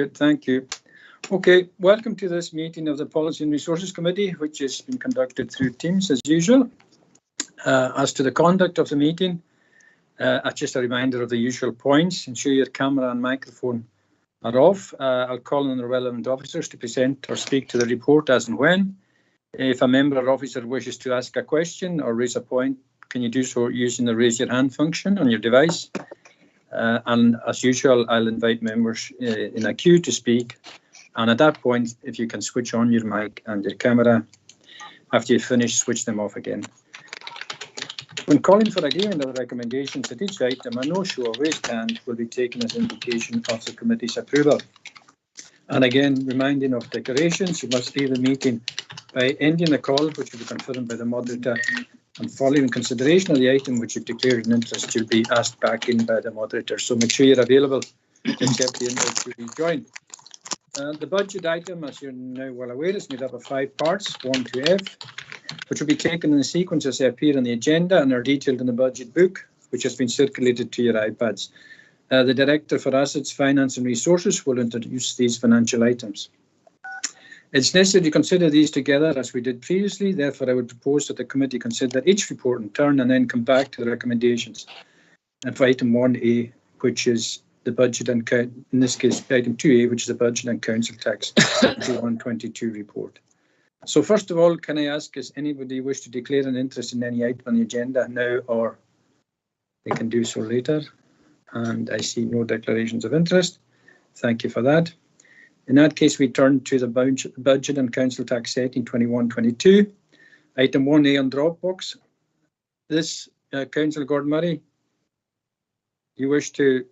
good, thank you. Okay, welcome to this meeting of the Policy and Resources Committee, which has been conducted through Teams as usual. As to the conduct of the meeting, just a reminder of the usual points. Ensure your camera and microphone are off. I'll call on the relevant officers to present or speak to the report as and when. If a member or officer wishes to ask a question or raise a point, can you do so using the raise your hand function on your device? And as usual, I'll invite members in a queue to speak. And at that point, if you can switch on your mic and your camera, after you finish, switch them off again. When calling for agreement of recommendations at each item, a no-show or raised hand will be taken as indication of the committee's approval. And again, reminding of declarations, you must leave the meeting by ending the call, which will be confirmed by the moderator, and following consideration of the item which you've declared an interest, you'll be asked back in by the moderator. So make sure you're available to accept the invite to rejoin. The budget item, as you're now well aware, is made up of 5 parts, 1 to F, which will be taken in the sequence as they appear on the agenda and are detailed in the budget book, which has been circulated to your iPads. The Director for Assets, Finance and Resources will introduce these financial items. It's necessary to consider these together as we did previously. Therefore, I would propose that the committee consider each report in turn and then come back to the recommendations. And for item 1A, which is the budget and in this case, item 2A, which is the budget and council tax 21-22 report. So first of all, can I ask, does anybody wish to declare an interest in any item on the agenda now, or they can do so later? And I see no declarations of interest. Thank you for that. In that case, we turn to the budget and council tax setting 21-22. Item 1A on Dropbox. This, Councillor Gordon Murray, you wish to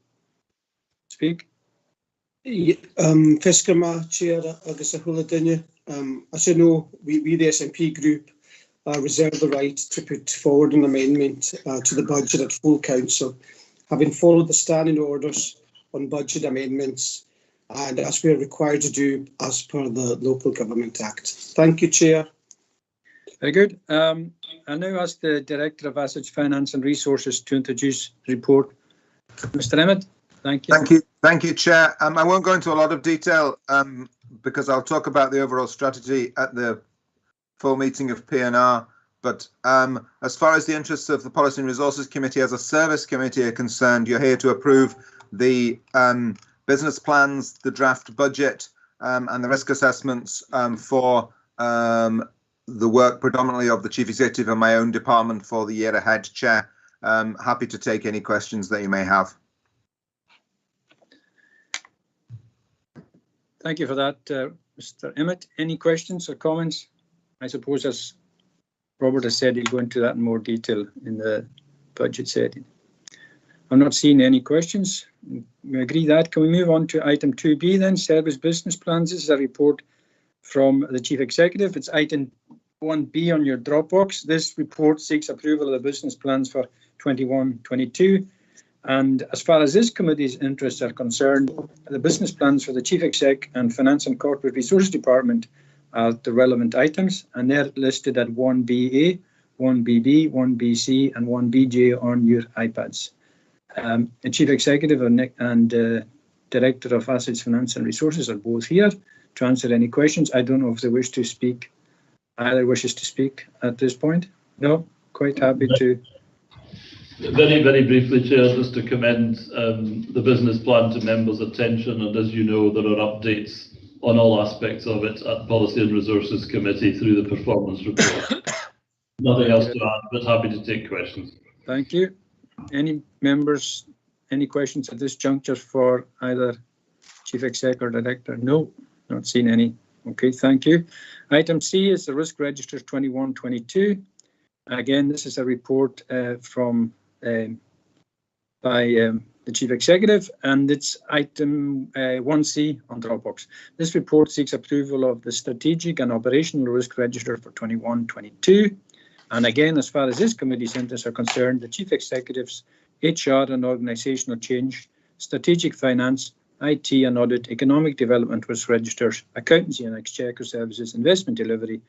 speak? Fiscama Chair agus a hula dinne. As you know, we the SNP group reserve the right to put forward an amendment to the budget at full council, having followed the standing orders on budget amendments and as we are required to do as per the Local Government Act. Thank you, Chair. Very good. I now ask the Director of Assets, Finance and Resources to introduce the report. Mr. Emmett, thank you. Thank you, Chair. I won't go into a lot of detail because I'll talk about the overall strategy at the full meeting of PNR. But as far as the interests of the Policy and Resources Committee as a service committee are concerned, you're here to approve the business plans, the draft budget and the risk assessments for the work predominantly of the Chief Executive and my own department for the year ahead, Chair. Happy to take any questions that you may have. Thank you for that, Mr. Emmett. Any questions or comments? I suppose, as Robert has said, he'll go into that in more detail in the budget setting. I'm not seeing any questions. We agree that. Can we move on to item 2B then, service business plans? This is a report from the Chief Executive. It's item 1B on your Dropbox. This report seeks approval of the business plans for 21-22. And as far as this committee's interests are concerned, the business plans for the Chief Exec and Finance and Corporate Resources Department are the relevant items, and they're listed at 1BA, 1BB, 1BC and 1BJ on your iPads. The Chief Executive and Director of Assets, Finance and Resources are both here to answer any questions. I don't know if they wish to speak. Either wishes to speak at this point? No? Quite happy to. Very, very briefly, Chair, just to commend the business plan to members' attention. And as you know, there are updates on all aspects of it at Policy and Resources Committee through the performance report. Nothing else to add, but happy to take questions. Thank you. Any members, any questions at this juncture for either Chief Exec or Director? No, not seen any. Okay, thank you. Item C is the risk register 21-22. Again, this is a report from by the Chief Executive, and it's item 1C on Dropbox. This report seeks approval of the strategic and operational risk register for 21-22. And again, as far as this committee's interests are concerned, the Chief Executive's HR and organisational change, strategic finance, IT and audit, economic development risk registers, accountancy and exchequer services, investment delivery,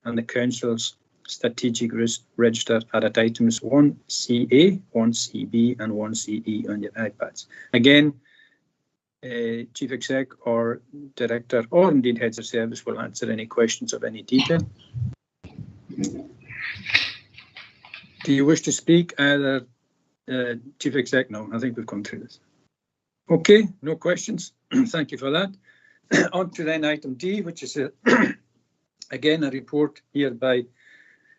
and the Council's strategic risk register are at items 1CA, 1CB and 1CE on your iPads. Again, Chief Exec or Director, or indeed Heads of Service, will answer any questions of any detail. Do you wish to speak, either Chief Exec? No, I think we've gone through this. Okay, no questions. Thank you for that. On to then item D, which is again a report here by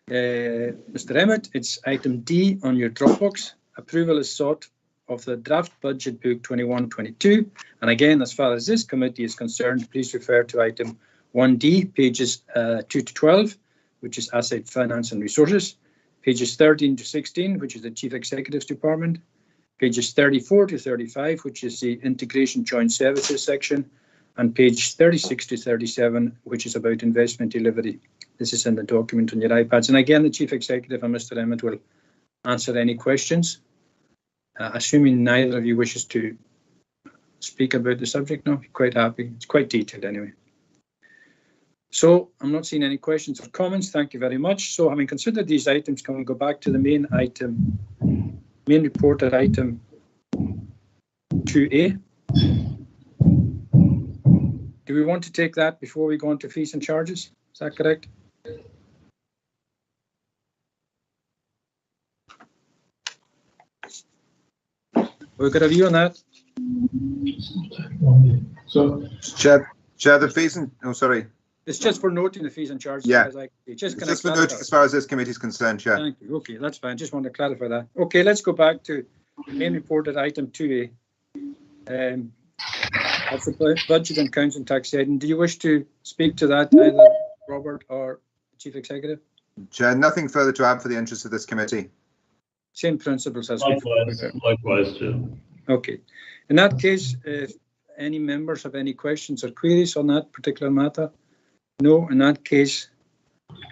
Mr. Emmett. It's item D on your Dropbox. Approval is sought of the draft budget book 21-22. And again, as far as this committee is concerned, please refer to item 1D, pages 2 to 12, which is Asset Finance and Resources, pages 13 to 16, which is the Chief Executive's Department, pages 34 to 35, which is the Integration Joint Services section, and page 36 to 37, which is about investment delivery. This is in the document on your iPads. And again, the Chief Executive and Mr. Emmett will answer any questions. Assuming neither of you wishes to speak about the subject, no, quite happy. It's quite detailed anyway. So I'm not seeing any questions or comments. Thank you very much. So having considered these items, can we go back to the main item, main report at item 2A? Do we want to take that before we go on to fees and charges? Is that correct? We've got a view on that. So, Chair, the fees and, oh, sorry. It's just for noting the fees and charges. Yeah. It's just for note as far as this committee is concerned, Chair. Thank you. Okay, that's fine. Just want to clarify that. Okay, let's go back to the main report at item 2A. That's the budget and council tax heading. Do you wish to speak to that, either Robert or Chief Executive? Chair, nothing further to add for the interest of this committee. Same principles as Likewise, Chair. Okay. In that case, if any members have any questions or queries on that particular matter? No, in that case.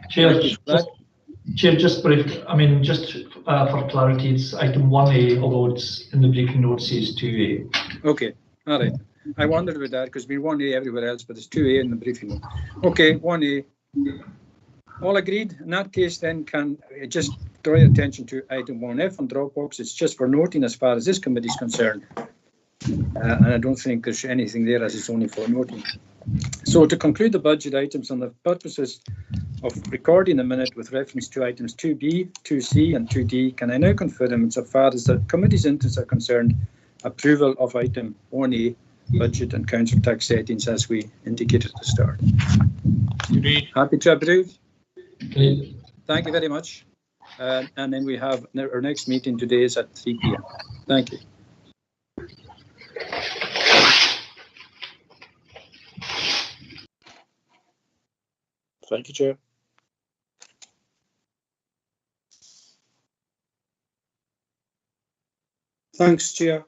Chair, just brief. I mean, just for clarity, it's item 1A, although it's in the briefing notes says 2A. Okay, all right. I wondered about that because we 1A everywhere else, but it's 2A in the briefing note. Okay, 1A. All agreed? In that case, then, can just draw your attention to item 1F on Dropbox. It's just for noting as far as this committee is concerned. And I don't think there's anything there, as it's only for noting. So to conclude the budget items on the purposes of recording the minute with reference to items 2B, 2C and 2D, can I now confirm, as far as the committee's interests are concerned, approval of item 1A, budget and council tax settings, as we indicated at the start. Agreed. Happy to approve? Agreed. Thank you very much. And then we have our next meeting today is at 3 p.m. Thank you. Thank you, Chair. Thanks, Chair.